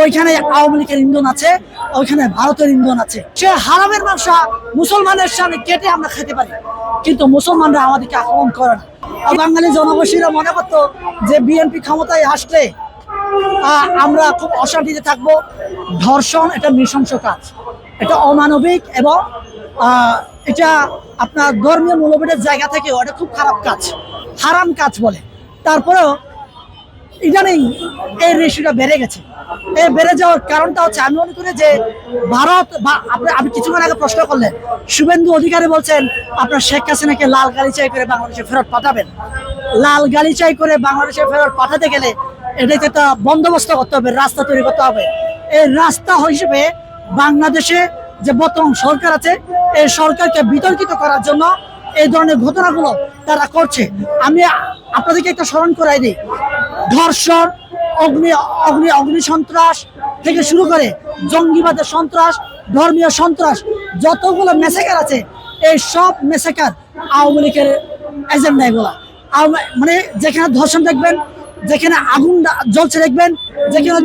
ওইখানে আওয়ামী লীগের ইন্ধন আছে, ওইখানে ভারতের ইন্ধন আছে। সে হারামের মাংস মুসলমানের সামনে কেটে আমরা খেতে পারি, কিন্তু মুসলমানরা আমাদেরকে আক্রমণ করে না। বাঙালি জনগোষ্ঠীরা মনে করতো যে বিএনপি ক্ষমতায় আসলে আমরা খুব অশান্তিতে থাকবো। ধর্ষণ এটা নৃশংস কাজ, এটা অমানবিক এবং এটা আপনার ধর্মীয় মূল্যবোধের জায়গা থেকে এটা খুব খারাপ কাজ, হারাম কাজ বলে। তারপরেও ইদানিং এই রেশিওটা বেড়ে গেছে। এই বেড়ে যাওয়ার কারণটা হচ্ছে, আমি মনে করি যে ভারত বা আপনি কিছুক্ষণ আগে প্রশ্ন করলেন, শুভেন্দু অধিকারী বলছেন আপনার শেখ হাসিনাকে লাল গালিচাই করে বাংলাদেশে ফেরত পাঠাবেন। লাল গালিচাই করে বাংলাদেশে ফেরত পাঠাতে গেলে এটাকে একটা বন্দোবস্ত করতে হবে, রাস্তা তৈরি করতে হবে। এই রাস্তা হিসেবে বাংলাদেশে যে বর্তমান সরকার আছে, এই সরকারকে বিতর্কিত করার জন্য এই ধরনের ঘটনাগুলো তারা করছে। আমি আপনাদেরকে একটা স্মরণ করাই দিই, ধর্ষণ, অগ্নি সন্ত্রাস থেকে শুরু করে জঙ্গিবাদের সন্ত্রাস, ধর্মীয় সন্ত্রাস, যতগুলো মেসাকার আছে, এই সব মেসাকার আওয়ামী লীগের এজেন্ডা। এগুলা মানে যেখানে ধর্ষণ দেখবেন, যেখানে আগুন জ্বলছে দেখবেন, যেখানে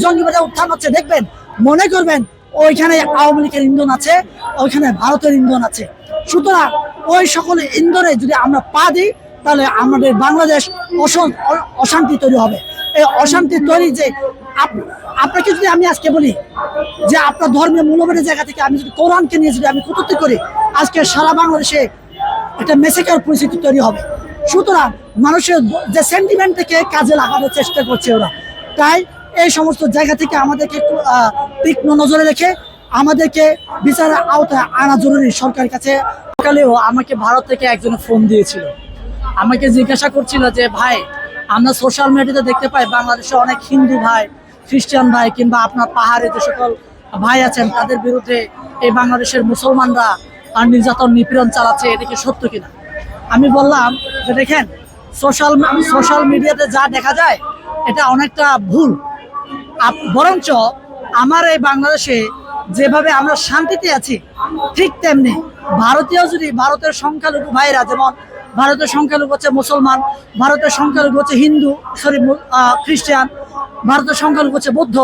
জঙ্গিবাদের উত্থান হচ্ছে দেখবেন, মনে করবেন ওইখানে আওয়ামী লীগের ইন্ধন আছে, ওইখানে ভারতের ইন্ধন আছে। সুতরাং ওই সকল ইন্ধনে যদি আমরা পা দিই, তাহলে আমাদের বাংলাদেশ অশান্তি তৈরি হবে। এই অশান্তি তৈরি যে আপনাকে যদি আমি আজকে বলি যে আপনার ধর্মীয় মূল্যবোধের জায়গা থেকে আমি যদি কোরআনকে নিয়ে যদি আমি কটূক্তি করি, আজকে সারা বাংলাদেশে একটা মেসেকার পরিস্থিতি তৈরি হবে। সুতরাং মানুষের যে সেন্টিমেন্টকে কাজে লাগানোর চেষ্টা করছে ওরা। তাই এই সমস্ত জায়গা থেকে আমাদেরকে একটু তীক্ষ্ণ নজরে রেখে আমাদেরকে বিচারের আওতায় আনা জরুরি সরকারের কাছে। সকালেও আমাকে ভারত থেকে একজন ফোন দিয়েছিল, আমাকে জিজ্ঞাসা করছিল যে ভাই, আমরা সোশ্যাল মিডিয়াতে দেখতে পাই বাংলাদেশে অনেক হিন্দু ভাই, খ্রিস্টান ভাই কিংবা আপনার পাহাড়ে যে সকল ভাই আছেন তাদের বিরুদ্ধে এই বাংলাদেশের মুসলমানরা নির্যাতন নিপীড়ন চালাচ্ছে, এটা কি সত্য কিনা? আমি বললাম যে দেখেন, সোশ্যাল মিডিয়াতে যা দেখা যায় এটা অনেকটা ভুল। বরঞ্চ আমার এই বাংলাদেশে যেভাবে আমরা শান্তিতে আছি, ঠিক তেমনি ভারতের সংখ্যালঘু ভাইরা, যেমন ভারতের সংখ্যালঘু হচ্ছে মুসলমান, ভারতের সংখ্যালঘু হচ্ছে হিন্দু, খ্রিস্টান, ভারতের সংখ্যালঘু হচ্ছে বৌদ্ধ,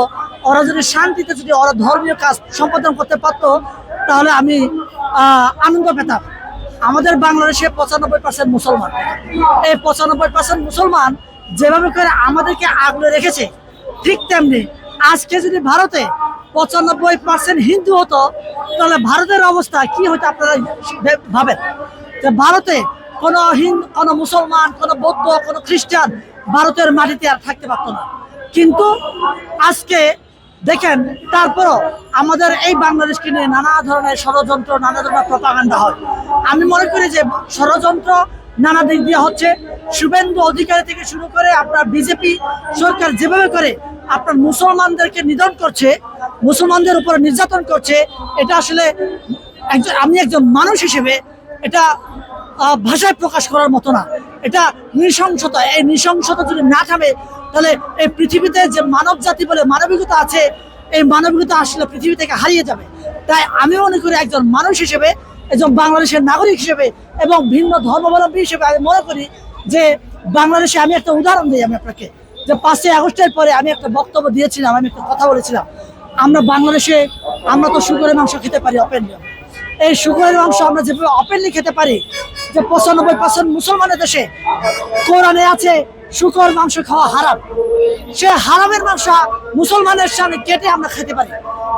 ওরা যদি শান্তিতে যদি ওরা ধর্মীয় কাজ সম্পাদন করতে পারতো, তাহলে আমি আনন্দ পেতাম। আমাদের বাংলাদেশে 95% মুসলমান। এই 95% মুসলমান যেভাবে করে আমাদেরকে আগলে রেখেছে, ঠিক তেমনি আজকে যদি ভারতে 95% হিন্দু হতো, তাহলে ভারতের অবস্থা কি হতো আপনারা ভাবেন। যে ভারতে কোনো মুসলমান, কোনো বৌদ্ধ, কোনো খ্রিস্টান ভারতের মাটিতে আর থাকতে পারতো না। কিন্তু আজকে দেখেন, তারপরও আমাদের এই বাংলাদেশকে নিয়ে নানা ধরনের ষড়যন্ত্র, নানা ধরনের প্রপাগান্ডা হয়। আমি মনে করি যে ষড়যন্ত্র নানা দিক দিয়ে হচ্ছে। শুভেন্দু অধিকারী থেকে শুরু করে আপনার বিজেপি সরকার যেভাবে করে আপনার মুসলমানদেরকে নিধন করছে, মুসলমানদের উপর নির্যাতন করছে, এটা আসলে আমি একজন মানুষ হিসেবে এটা ভাষায় প্রকাশ করার মতো না। এটা নৃশংসতা। এই নৃশংসতা যদি না থামে, তাহলে এই পৃথিবীতে যে মানব জাতি বলে মানবিকতা আছে, এই মানবিকতা আসলে পৃথিবী থেকে হারিয়ে যাবে। তাই আমি মনে করি একজন মানুষ হিসেবে, একজন বাংলাদেশের নাগরিক হিসেবে এবং ভিন্ন ধর্মাবলম্বী হিসেবে আমি মনে করি যে বাংলাদেশে, আমি একটা উদাহরণ দিই আমি আপনাকে, যে 5ই আগস্টের পরে আমি একটা বক্তব্য দিয়েছিলাম, আমি একটা কথা বলেছিলাম, আমরা বাংলাদেশে আমরা তো শুকরের মাংস খেতে পারি ওপেনলি। এই শুকরের মাংস আমরা যেভাবে ওপেনলি খেতে পারি, যে 95% মুসলমানের দেশে কোরআনে আছে শুকর মাংস খাওয়া হারাম, সে হারামের মাংস মুসলমানের সামনে কেটে আমরা খেতে পারি,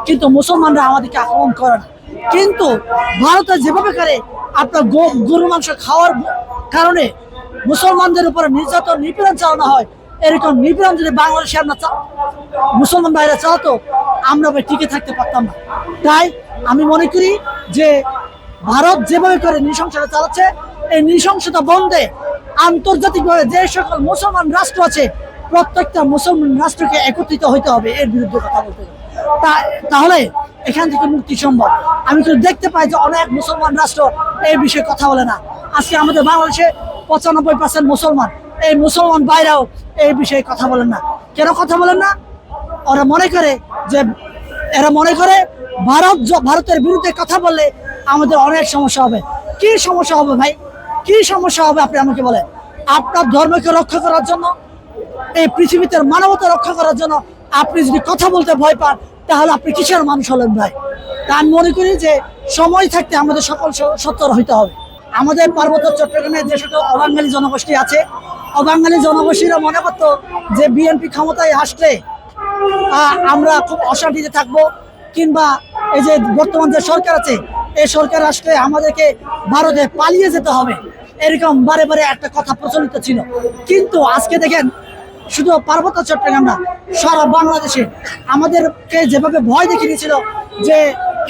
কিন্তু মুসলমানরা আমাদেরকে আক্রমণ করে না। কিন্তু ভারতে যেভাবে করে আপনার গরু মাংস খাওয়ার কারণে মুসলমানদের উপরে নির্যাতন নিপীড়ন চালানো হয়, এরকম নিপীড়ন যদি বাংলাদেশে আমরা মুসলমান ভাইরা চালাতো, আমরা টিকে থাকতে পারতাম না। তাই আমি মনে করি যে ভারত যেভাবে করে নৃশংসতা চালাচ্ছে, এই নৃশংসতা বন্ধে আন্তর্জাতিকভাবে যে সকল মুসলমান রাষ্ট্র আছে, প্রত্যেকটা মুসলমান রাষ্ট্রকে একত্রিত হইতে হবে এর বিরুদ্ধে কথা বলতে হবে। তাহলে এখান থেকে মুক্তি সম্ভব। আমি কিন্তু দেখতে পাই যে অনেক মুসলমান রাষ্ট্র এই বিষয়ে কথা বলে না। আজকে আমাদের বাংলাদেশে 95% মুসলমান, এই মুসলমান ভাইরাও এই বিষয়ে কথা বলেন না। কেন কথা বলেন না? ওরা মনে করে ভারতের বিরুদ্ধে কথা বললে আমাদের অনেক সমস্যা হবে। কি সমস্যা হবে ভাই? কি সমস্যা হবে আপনি আমাকে বলেন? আপনার ধর্মকে রক্ষা করার জন্য, এই পৃথিবীতে মানবতা রক্ষা করার জন্য আপনি যদি কথা বলতে ভয় পান তাহলে আপনি কিসের মানুষ হলেন ভাই? তা আমি মনে করি যে সময় থাকতে আমাদের সকল সত্তর হইতে হবে। আমাদের পার্বত্য চট্টগ্রামে যে সকল অবাঙালি জনগোষ্ঠী আছে, অবাঙালি জনগোষ্ঠীরা মনে করতো যে বিএনপি ক্ষমতায় আসলে আমরা খুব অশান্তিতে থাকবো, কিংবা এই যে বর্তমান যে সরকার আছে এই সরকার আসলে আমাদেরকে ভারতে পালিয়ে যেতে হবে, এরকম বারে বারে একটা কথা প্রচলিত ছিল। কিন্তু আজকে দেখেন, শুধু পার্বত্য চট্টগ্রাম না, সারা বাংলাদেশে আমাদেরকে যেভাবে ভয় দেখিয়ে দিয়েছিল যে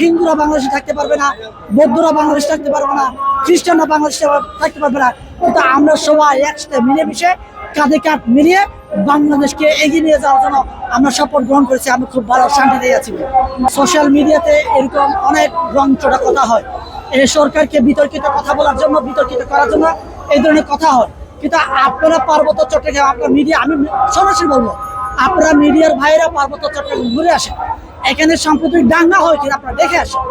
হিন্দুরা বাংলাদেশে থাকতে পারবে না, বৌদ্ধরা বাংলাদেশে থাকতে পারবে না, খ্রিস্টানরা বাংলাদেশে থাকতে পারবে না, কিন্তু আমরা সবাই একসাথে মিলেমিশে কাঁধে কাঁধ মিলিয়ে বাংলাদেশকে এগিয়ে নিয়ে যাওয়ার জন্য আমরা শপথ গ্রহণ করেছি। আমি খুব ভালো শান্তিতে আছি। সোশ্যাল মিডিয়াতে এরকম অনেক রংচটা কথা হয়, এই সরকারকে বিতর্কিত কথা বলার জন্য, বিতর্কিত করার জন্য এই ধরনের কথা হয়। কিন্তু আপনারা পার্বত্য চট্টগ্রাম, আপনার মিডিয়া, আমি সরাসরি বলবো, আপনারা মিডিয়ার ভাইরা পার্বত্য চট্টগ্রাম ঘুরে আসেন, এখানে সাম্প্রতিক দাঙ্গা হয় কিনা আপনারা দেখে আসেন।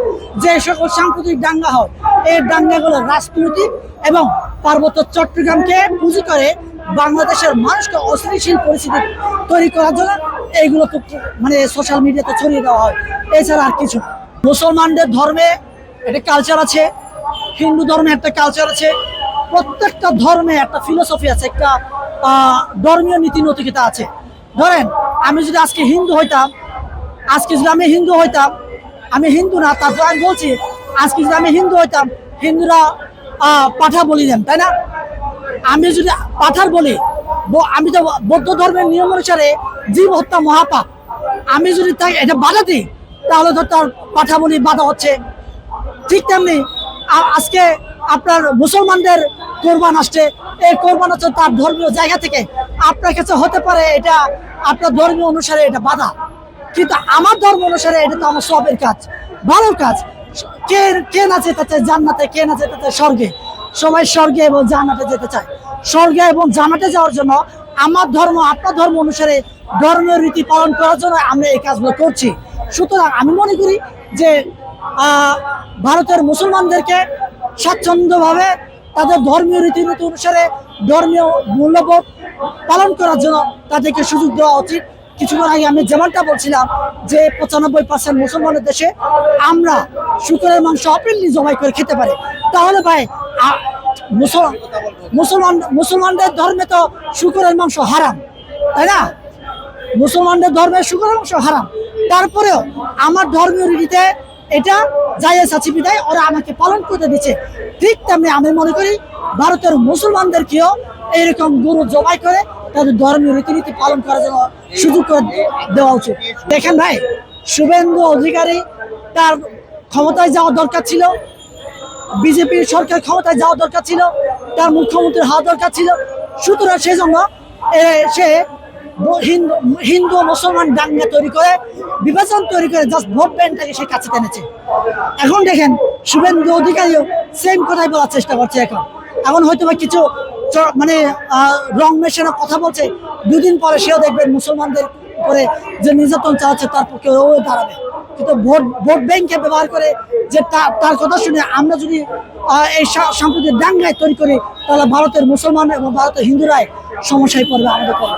যে সকল সাম্প্রতিক দাঙ্গা হয়, এই দাঙ্গাগুলো রাজনৈতিক এবং পার্বত্য চট্টগ্রামকে পুঁজি করে বাংলাদেশের মানুষকে অস্থিতিশীল পরিস্থিতি তৈরি করার জন্য এইগুলো তো মানে সোশ্যাল মিডিয়াতে ছড়িয়ে দেওয়া হয়, এছাড়া আর কিছু। মুসলমানদের ধর্মে একটা কালচার আছে, হিন্দু ধর্মে একটা কালচার আছে, প্রত্যেকটা ধর্মে একটা ফিলোসফি আছে, একটা ধর্মীয় নীতি নৈতিকতা আছে। ধরেন আমি যদি আজকে হিন্দু হইতাম, আমি হিন্দু না, তারপর আমি বলছি আজকে যদি আমি হিন্দু হইতাম, হিন্দুরা পাঠা বলি দেন, তাই না? আমি যদি পাঠার বলি, আমি তো বৌদ্ধ ধর্মের নিয়ম অনুসারে জীব হত্যা মহাপাপ, আমি যদি তাই এটা বাধা দিই তাহলে তো তার পাঠা বলি বাধা হচ্ছে। ঠিক তেমনি আজকে আপনার মুসলমানদের কোরবান আসছে, এই কোরবান হচ্ছে তার ধর্মীয় জায়গা থেকে, আপনার কাছে হতে পারে এটা আপনার ধর্মীয় অনুসারে এটা বাধা, কিন্তু আমার ধর্ম অনুসারে এটা তো আমার সবের কাজ, ভালো কাজ। কে না যেতে চায় জান্নাতে, কে না যেতে চায় স্বর্গে? সবাই স্বর্গে এবং জান্নাতে যেতে চায়। স্বর্গে এবং জান্নাতে যাওয়ার জন্য আমার ধর্ম, আপনার ধর্ম অনুসারে ধর্মীয় রীতি পালন করার জন্য আমরা এই কাজগুলো করছি। সুতরাং আমি মনে করি যে ভারতের মুসলমানদেরকে স্বাচ্ছন্দ্যভাবে তাদের ধর্মীয় রীতিনীতি অনুসারে ধর্মীয় মূল্যবোধ পালন করার জন্য তাদেরকে সুযোগ দেওয়া উচিত। কিছুক্ষণ আগে আমি যেমনটা বলছিলাম যে 95% মুসলমানের দেশে আমরা শুকরের মাংস অপেনলি জবাই করে খেতে পারি, তাহলে ভাই মুসলমানদের ধর্মে তো শুকরের মাংস হারাম, তাই না? মুসলমানদের ধর্মে শুকরের মাংস হারাম, তারপরেও আমার ধর্মীয় রীতিতে এটা জায়েজ আছে বিধায় ওরা আমাকে পালন করতে দিচ্ছে। ঠিক তেমনি আমি মনে করি ভারতের মুসলমানদেরকেও এইরকম গরু জবাই করে তাদের ধর্মীয় রীতিনীতি পালন করার জন্য সুযোগ করে দেওয়া উচিত। দেখেন ভাই, শুভেন্দু অধিকারী তার ক্ষমতায় যাওয়া দরকার ছিল, বিজেপি সরকার ক্ষমতায় যাওয়া দরকার ছিল, তার মুখ্যমন্ত্রী হওয়া দরকার ছিল। সুতরাং সেই জন্য সে হিন্দু মুসলমান দাঙ্গা তৈরি করে, বিভাজন তৈরি করে জাস্ট ভোট ব্যাংকটাকে সে কাছে টেনেছে। এখন দেখেন শুভেন্দু অধিকারীও সেম কথাই বলার চেষ্টা করছে। এখন হয়তো বা কিছু মানে রং মেশানো কথা বলছে, দুদিন পরে সেও দেখবেন মুসলমানদের উপরে যে নির্যাতন চালাচ্ছে তার পক্ষে ও দাঁড়াবে। কিন্তু ভোট ব্যাংকে ব্যবহার করে যে তার কথা শুনে আমরা যদি এই সাম্প্রতিক দাঙ্গায় তৈরি করি, তাহলে ভারতের মুসলমান এবং ভারতের হিন্দুরাই সমস্যায় পড়বে আমাদের পরে।